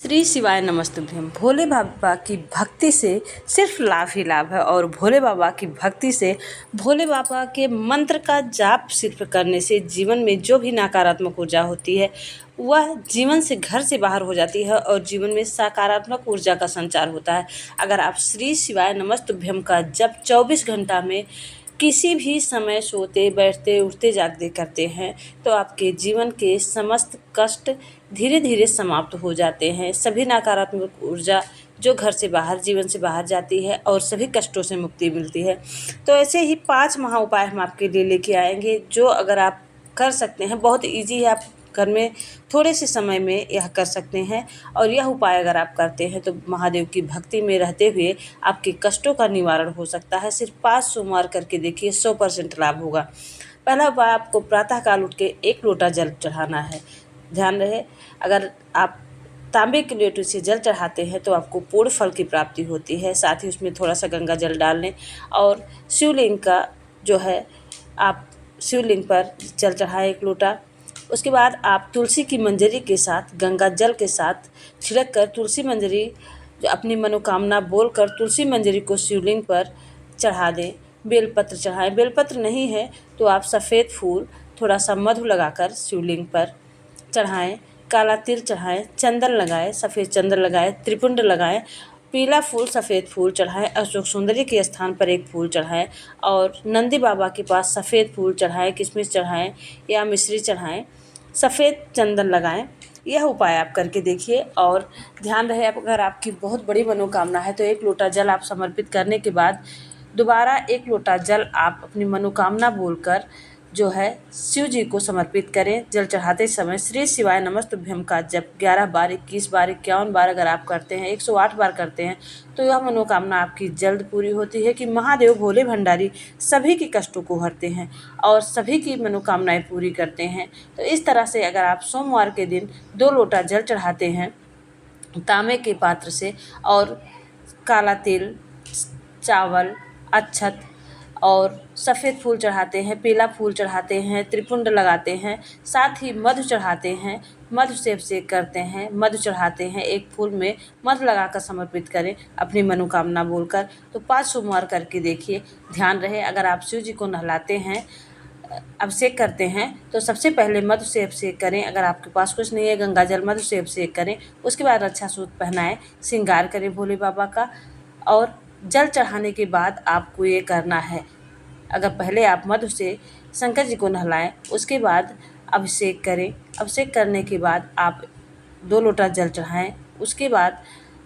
श्री शिवाय नमस्तुभ्यम। भोले बाबा की भक्ति से सिर्फ लाभ ही लाभ है और भोले बाबा की भक्ति से भोले बाबा के मंत्र का जाप सिर्फ करने से जीवन में जो भी नकारात्मक ऊर्जा होती है वह जीवन से घर से बाहर हो जाती है और जीवन में सकारात्मक ऊर्जा का संचार होता है। अगर आप श्री शिवाय नमस्तुभ्यम का जप 24 घंटा में किसी भी समय सोते बैठते उठते जागते करते हैं तो आपके जीवन के समस्त कष्ट धीरे धीरे समाप्त हो जाते हैं। सभी नकारात्मक ऊर्जा जो घर से बाहर जीवन से बाहर जाती है और सभी कष्टों से मुक्ति मिलती है। तो ऐसे ही 5 महा उपाय हम आपके लिए लेके आएंगे जो अगर आप कर सकते हैं, बहुत ईजी है, आप घर में थोड़े से समय में यह कर सकते हैं और यह उपाय अगर आप करते हैं तो महादेव की भक्ति में रहते हुए आपके कष्टों का निवारण हो सकता है। सिर्फ 5 सोमवार करके देखिए, 100% लाभ होगा। पहला उपाय, आपको प्रातःकाल उठ के 1 लोटा जल चढ़ाना है। ध्यान रहे, अगर आप तांबे के लोटे से जल चढ़ाते हैं तो आपको पूर्ण फल की प्राप्ति होती है। साथ ही उसमें थोड़ा सा गंगा जल डाल लें और शिवलिंग का जो है आप शिवलिंग पर जल चढ़ाएं 1 लोटा। उसके बाद आप तुलसी की मंजरी के साथ गंगा जल के साथ छिड़क कर तुलसी मंजरी जो अपनी मनोकामना बोलकर तुलसी मंजरी को शिवलिंग पर चढ़ा दें। बेलपत्र चढ़ाएं, बेलपत्र नहीं है तो आप सफ़ेद फूल थोड़ा सा मधु लगाकर शिवलिंग पर चढ़ाएं। काला तिल चढ़ाएं, चंदन लगाएं, सफ़ेद चंदन लगाएं, त्रिपुंड लगाएं, पीला फूल सफ़ेद फूल चढ़ाएं, अशोक सुंदरी के स्थान पर 1 फूल चढ़ाएं और नंदी बाबा के पास सफ़ेद फूल चढ़ाएं, किशमिश चढ़ाएं या मिश्री चढ़ाएं, सफ़ेद चंदन लगाएं। यह उपाय आप करके देखिए और ध्यान रहे, अगर आपकी बहुत बड़ी मनोकामना है तो 1 लोटा जल आप समर्पित करने के बाद दोबारा 1 लोटा जल आप अपनी मनोकामना बोलकर जो है शिव जी को समर्पित करें। जल चढ़ाते समय श्री शिवाय नमस्तुभ्यम का जप 11 बार, 21 बार, 51 बार अगर आप करते हैं, 108 बार करते हैं तो यह मनोकामना आपकी जल्द पूरी होती है कि महादेव भोले भंडारी सभी के कष्टों को हरते हैं और सभी की मनोकामनाएं पूरी करते हैं। तो इस तरह से अगर आप सोमवार के दिन 2 लोटा जल चढ़ाते हैं तांबे के पात्र से और काला तिल, चावल, अक्षत और सफ़ेद फूल चढ़ाते हैं, पीला फूल चढ़ाते हैं, त्रिपुंड लगाते हैं, साथ ही मधु चढ़ाते हैं, मधु से अभिषेक करते हैं, मधु चढ़ाते हैं, 1 फूल में मधु लगाकर समर्पित करें अपनी मनोकामना बोलकर। तो 5 सोमवार करके देखिए। ध्यान रहे, अगर आप शिव जी को नहलाते हैं, अभिषेक करते हैं तो सबसे पहले मधु से अभिषेक करें। अगर आपके पास कुछ नहीं है, गंगा जल मधु से अभिषेक करें। उसके बाद अच्छा सूट पहनाएं, श्रृंगार करें भोले बाबा का और जल चढ़ाने के बाद आपको ये करना है, अगर पहले आप मधु से शंकर जी को नहलाएं, उसके बाद अभिषेक करें। अभिषेक करने के बाद आप 2 लोटा जल चढ़ाएं। उसके बाद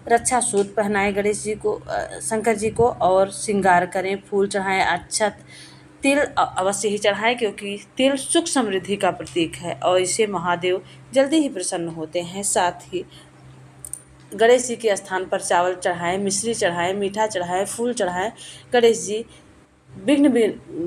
रक्षा सूट पहनाएं गणेश जी को, शंकर जी को और श्रृंगार करें, फूल चढ़ाएं, अक्षत, तिल अवश्य ही चढ़ाएं क्योंकि तिल सुख समृद्धि का प्रतीक है और इससे महादेव जल्दी ही प्रसन्न होते हैं। साथ ही गणेश जी के स्थान पर चावल चढ़ाएं, मिश्री चढ़ाएं, मीठा चढ़ाएं, फूल चढ़ाएं। गणेश जी विघ्न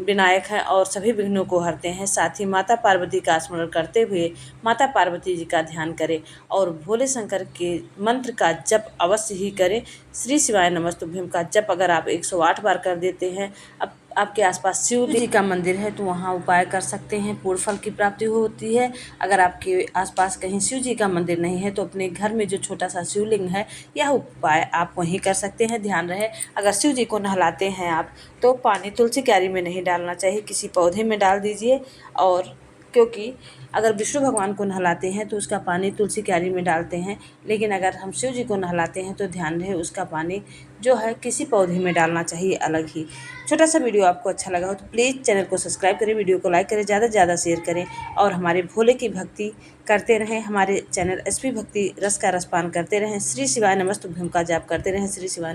विनायक हैं और सभी विघ्नों को हरते हैं। साथ ही माता पार्वती का स्मरण करते हुए माता पार्वती जी का ध्यान करें और भोले शंकर के मंत्र का जप अवश्य ही करें। श्री शिवाय नमस्तुभ्यम का जप अगर आप 108 बार कर देते हैं, अब आपके आसपास शिव जी का मंदिर है तो वहाँ उपाय कर सकते हैं, पूर्ण फल की प्राप्ति होती है। अगर आपके आसपास कहीं शिव जी का मंदिर नहीं है तो अपने घर में जो छोटा सा शिवलिंग है यह उपाय आप वहीं कर सकते हैं। ध्यान रहे, अगर शिव जी को नहलाते हैं आप तो पानी तुलसी क्यारी में नहीं डालना चाहिए, किसी पौधे में डाल दीजिए। और क्योंकि अगर विष्णु भगवान को नहलाते हैं तो उसका पानी तुलसी क्यारी में डालते हैं, लेकिन अगर हम शिव जी को नहलाते हैं तो ध्यान रहे उसका पानी जो है किसी पौधे में डालना चाहिए अलग ही। छोटा सा वीडियो आपको अच्छा लगा हो तो प्लीज़ चैनल को सब्सक्राइब करें, वीडियो को लाइक करें, ज़्यादा से ज़्यादा शेयर करें और हमारे भोले की भक्ति करते रहें। हमारे चैनल एसपी भक्ति रस का रसपान करते रहें। श्री शिवाय नमस्तुभ्यम का जाप करते रहें। श्री शिवाय।